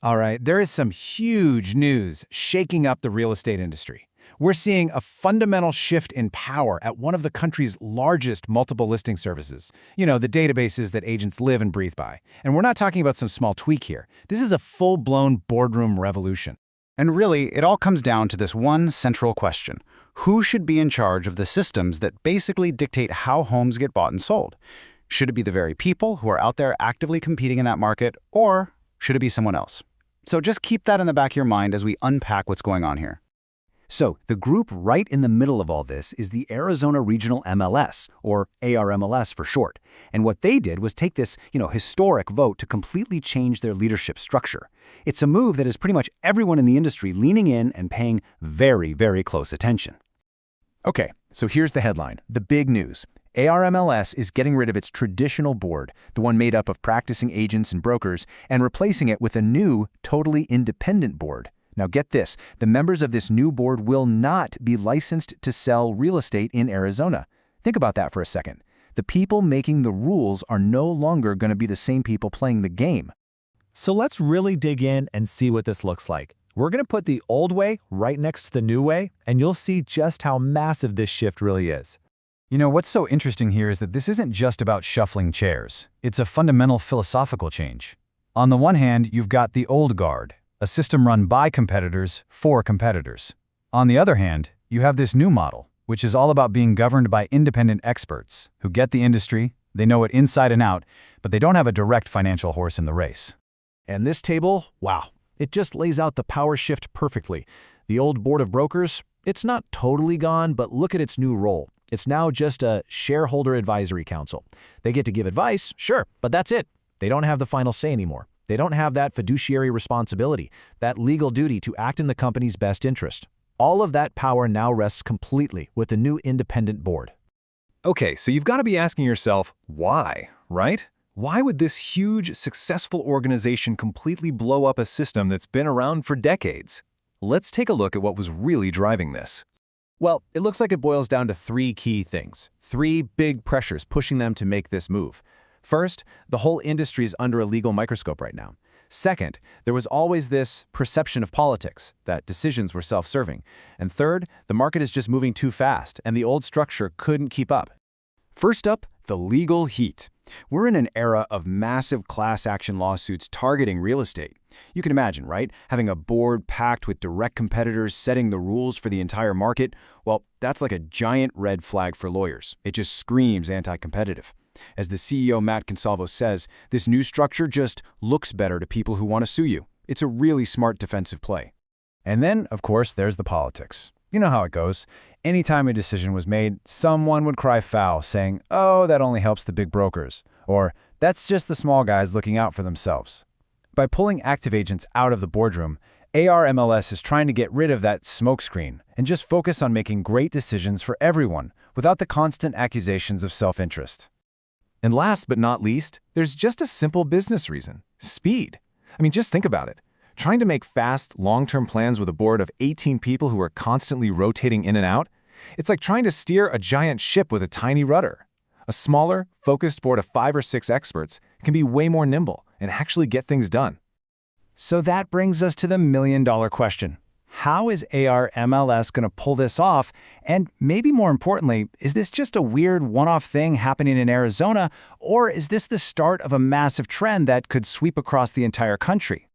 All right, there is some huge news shaking up the real estate industry. We're seeing a fundamental shift in power at one of the country's largest multiple listing services. You know, the databases that agents live and breathe by. And we're not talking about some small tweak here. This is a full-blown boardroom revolution. And really, it all comes down to this one central question. Who should be in charge of the systems that basically dictate how homes get bought and sold? Should it be the very people who are out there actively competing in that market, or should it be someone else? So just keep that in the back of your mind as we unpack what's going on here. So the group right in the middle of all this is the Arizona Regional MLS, or ARMLS for short. And what they did was take this, historic vote to completely change their leadership structure. It's a move that has pretty much everyone in the industry leaning in and paying very, very close attention. Okay, so here's the headline, the big news. ARMLS is getting rid of its traditional board, the one made up of practicing agents and brokers, and replacing it with a new, totally independent board. Now get this, the members of this new board will not be licensed to sell real estate in Arizona. Think about that for a second. The people making the rules are no longer going to be the same people playing the game. So let's really dig in and see what this looks like. We're going to put the old way right next to the new way, and you'll see just how massive this shift really is. You know, what's so interesting here is that this isn't just about shuffling chairs. It's a fundamental philosophical change. On the one hand, you've got the old guard, a system run by competitors for competitors. On the other hand, you have this new model, which is all about being governed by independent experts who get the industry, they know it inside and out, but they don't have a direct financial horse in the race. And this table, wow, it just lays out the power shift perfectly. The old board of brokers, it's not totally gone, but look at its new role. It's now just a shareholder advisory council. They get to give advice, sure, but that's it. They don't have the final say anymore. They don't have that fiduciary responsibility, that legal duty to act in the company's best interest. All of that power now rests completely with the new independent board. Okay, so you've got to be asking yourself, why, right? Why would this huge, successful organization completely blow up a system that's been around for decades? Let's take a look at what was really driving this. Well, it looks like it boils down to three key things, three big pressures pushing them to make this move. First, the whole industry is under a legal microscope right now. Second, there was always this perception of politics, that decisions were self-serving. And third, the market is just moving too fast, and the old structure couldn't keep up. First up, the legal heat. We're in an era of massive class action lawsuits targeting real estate. You can imagine, right? Having a board packed with direct competitors setting the rules for the entire market. Well, that's like a giant red flag for lawyers. It just screams anti-competitive. As the CEO Matt Consalvo says, this new structure just looks better to people who want to sue you. It's a really smart defensive play. And then, of course, there's the politics. You know how it goes. Anytime a decision was made, someone would cry foul, saying, "Oh, that only helps the big brokers," or "That's just the small guys looking out for themselves." By pulling active agents out of the boardroom, ARMLS is trying to get rid of that smokescreen and just focus on making great decisions for everyone without the constant accusations of self-interest. And last but not least, there's just a simple business reason: speed. I mean, just think about it. Trying to make fast, long-term plans with a board of 18 people who are constantly rotating in and out, it's like trying to steer a giant ship with a tiny rudder. A smaller, focused board of 5 or 6 experts can be way more nimble and actually get things done. So that brings us to the million-dollar question. How is ARMLS going to pull this off? And maybe more importantly, is this just a weird one-off thing happening in Arizona, or is this the start of a massive trend that could sweep across the entire country?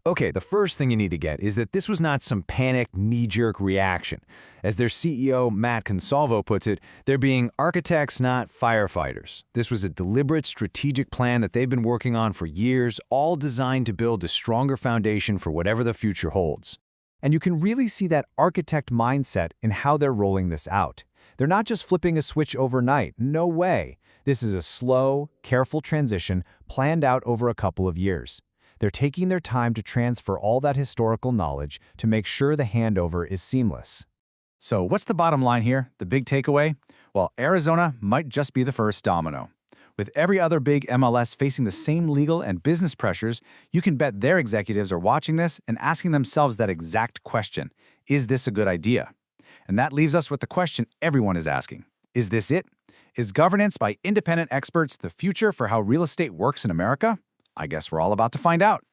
Okay, the first thing you need to get is that this was not some panicked, knee-jerk reaction. As their CEO, Matt Consalvo, puts it, they're being architects, not firefighters. This was a deliberate, strategic plan that they've been working on for years, all designed to build a stronger foundation for whatever the future holds. And you can really see that architect mindset in how they're rolling this out. They're not just flipping a switch overnight. No way. This is a slow, careful transition planned out over a couple of years. They're taking their time to transfer all that historical knowledge to make sure the handover is seamless. So what's the bottom line here, the big takeaway? Well, Arizona might just be the first domino. With every other big MLS facing the same legal and business pressures, you can bet their executives are watching this and asking themselves that exact question: is this a good idea? And that leaves us with the question everyone is asking: is this it? Is governance by independent experts the future for how real estate works in America? I guess we're all about to find out.